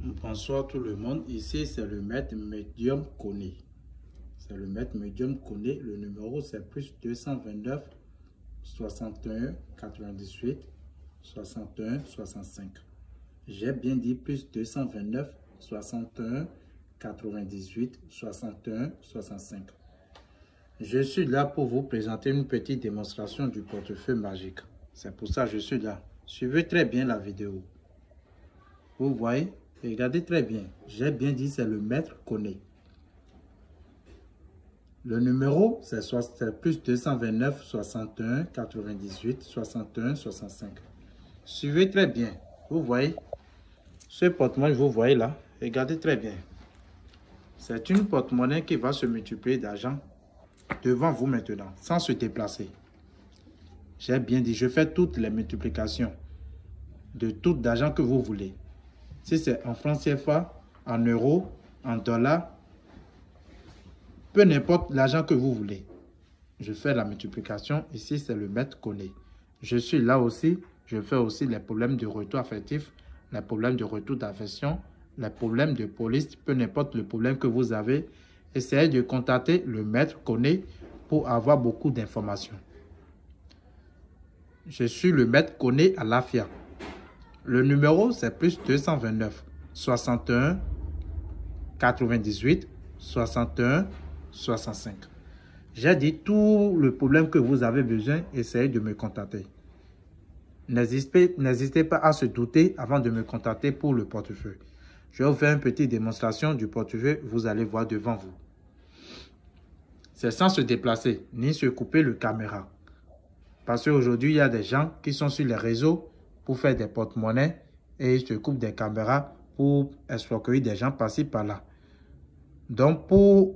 Bonsoir tout le monde, ici c'est le maître médium Koné. C'est le maître médium Koné, le numéro c'est plus 229 61 98 61 65. J'ai bien dit plus 229 61 98 61 65. Je suis là pour vous présenter une petite démonstration du portefeuille magique. C'est pour ça que je suis là. Suivez très bien la vidéo. Vous voyez? Regardez très bien. J'ai bien dit c'est le maître Koné. Le numéro c'est plus 229 61 98 61 65. Suivez très bien. Vous voyez? Ce porte-monnaie, vous voyez là. Regardez très bien. C'est une porte-monnaie qui va se multiplier d'argent devant vous maintenant, sans se déplacer. J'ai bien dit, je fais toutes les multiplications de tout d'argent que vous voulez. Si c'est en francs CFA, en euros, en dollars, peu n'importe l'argent que vous voulez. Je fais la multiplication. Ici, c'est le maître Koné. Je suis là aussi. Je fais aussi les problèmes de retour affectif, les problèmes de retour d'affection, les problèmes de police, peu n'importe le problème que vous avez. Essayez de contacter le maître Koné pour avoir beaucoup d'informations. Je suis le maître Koné à l'AFIA. Le numéro, c'est plus 229 61 98 61 65. J'ai dit tout le problème que vous avez besoin, essayez de me contacter. N'hésitez pas à se douter avant de me contacter pour le portefeuille. Je vais vous faire une petite démonstration du portefeuille, vous allez voir devant vous. C'est sans se déplacer, ni se couper le caméra. Parce qu'aujourd'hui, il y a des gens qui sont sur les réseaux pour faire des porte-monnaies et ils se coupent des caméras pour escroquer des gens par-ci par-là. Donc, pour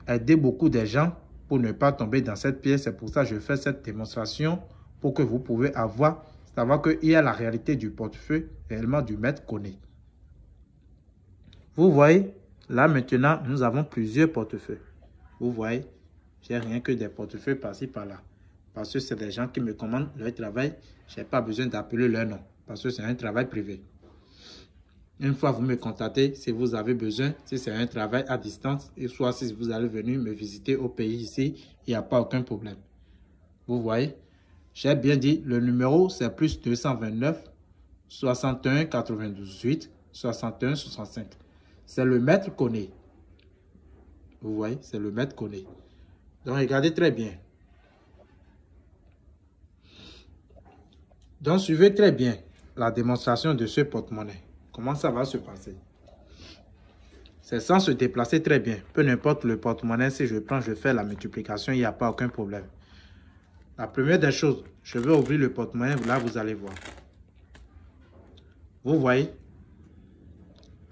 aider beaucoup de gens pour ne pas tomber dans cette pièce, c'est pour ça que je fais cette démonstration pour que vous pouvez savoir qu'il y a la réalité du portefeuille réellement du maître Koné. Vous voyez, là maintenant, nous avons plusieurs portefeuilles. Vous voyez, j'ai rien que des portefeuilles par-ci par-là. Parce que c'est des gens qui me commandent leur travail, je n'ai pas besoin d'appeler leur nom. Parce que c'est un travail privé. Une fois vous me contactez, si vous avez besoin, si c'est un travail à distance, et soit si vous allez venir me visiter au pays ici, il n'y a pas aucun problème. Vous voyez, j'ai bien dit, le numéro c'est plus 229 61 98 61 65. C'est le maître Koné. Vous voyez, c'est le maître Koné. Donc regardez très bien. Donc suivez très bien la démonstration de ce porte-monnaie. Comment ça va se passer? C'est sans se déplacer très bien. Peu importe le porte-monnaie, si je prends, je fais la multiplication, il n'y a pas aucun problème. La première des choses, je vais ouvrir le porte-monnaie, là vous allez voir. Vous voyez?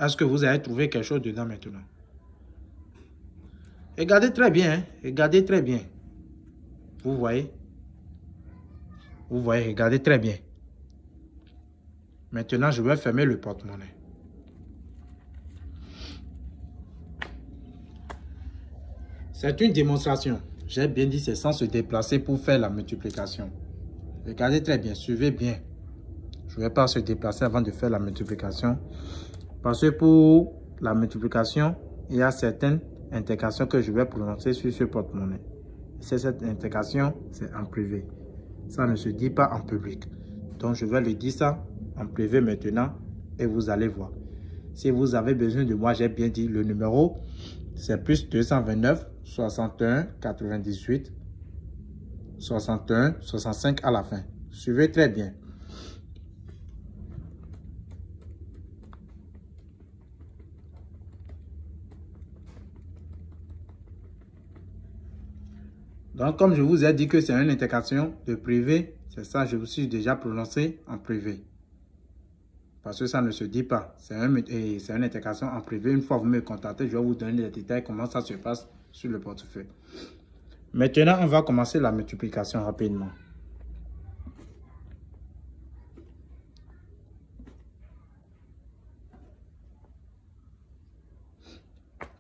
Est-ce que vous avez trouvé quelque chose dedans maintenant? Regardez très bien, hein? Regardez très bien. Vous voyez? Vous voyez, regardez très bien. Maintenant, je vais fermer le porte-monnaie. C'est une démonstration. J'ai bien dit c'est sans se déplacer pour faire la multiplication. Regardez très bien, suivez bien. Je ne vais pas se déplacer avant de faire la multiplication. Parce que pour la multiplication, il y a certaines intégrations que je vais prononcer sur ce porte-monnaie. Cette intégration, c'est en privé. Ça ne se dit pas en public. Donc, je vais le dire ça en privé maintenant et vous allez voir. Si vous avez besoin de moi, j'ai bien dit le numéro, c'est plus 229 61 98 61 65 à la fin. Suivez très bien. Donc, comme je vous ai dit que c'est une intégration de privé, c'est ça, je vous suis déjà prononcé en privé. Parce que ça ne se dit pas. C'est une intégration en privé. Une fois que vous me contactez, je vais vous donner les détails, comment ça se passe sur le portefeuille. Maintenant, on va commencer la multiplication rapidement.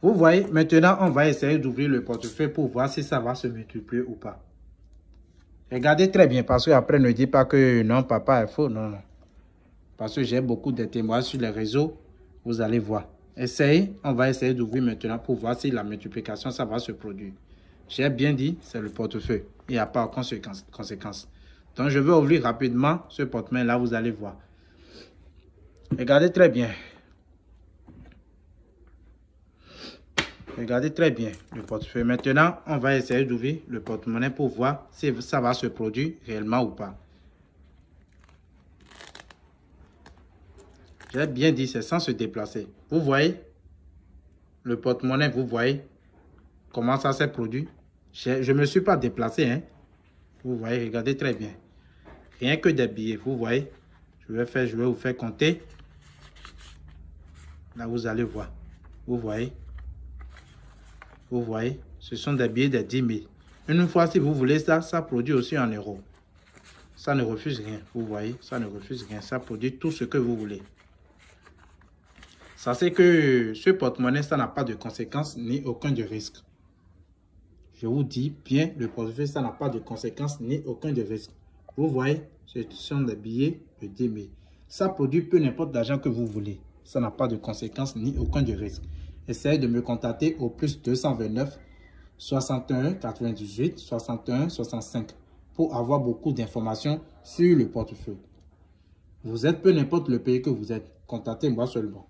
Vous voyez, maintenant, on va essayer d'ouvrir le portefeuille pour voir si ça va se multiplier ou pas. Regardez très bien, parce qu'après, ne dites pas que non, papa est faux. Non, non. Parce que j'ai beaucoup de témoignages sur les réseaux. Vous allez voir. Essayez. On va essayer d'ouvrir maintenant pour voir si la multiplication, ça va se produire. J'ai bien dit, c'est le portefeuille. Il n'y a pas de conséquences. Donc, je vais ouvrir rapidement ce porte-main là, vous allez voir. Regardez très bien. Regardez très bien le portefeuille. Maintenant, on va essayer d'ouvrir le porte-monnaie pour voir si ça va se produire réellement ou pas. J'ai bien dit, c'est sans se déplacer. Vous voyez le porte-monnaie, vous voyez comment ça s'est produit. Je ne me suis pas déplacé. Hein. Vous voyez, regardez très bien. Rien que des billets, vous voyez. Je vais vous faire compter. Là, vous allez voir. Vous voyez. Vous voyez, ce sont des billets de 10 000. Une fois, si vous voulez ça, ça produit aussi en euros. Ça ne refuse rien. Vous voyez, ça ne refuse rien. Ça produit tout ce que vous voulez. Ça, c'est que ce porte-monnaie, ça n'a pas de conséquences ni aucun de risque. Je vous dis bien, le portefeuille, ça n'a pas de conséquences ni aucun de risque. Vous voyez, ce sont des billets de 10 000. Ça produit peu n'importe l'argent que vous voulez. Ça n'a pas de conséquences ni aucun de risque. Essayez de me contacter au plus 229 61 98 61 65 pour avoir beaucoup d'informations sur le portefeuille. Vous êtes peu n'importe le pays que vous êtes. Contactez-moi seulement.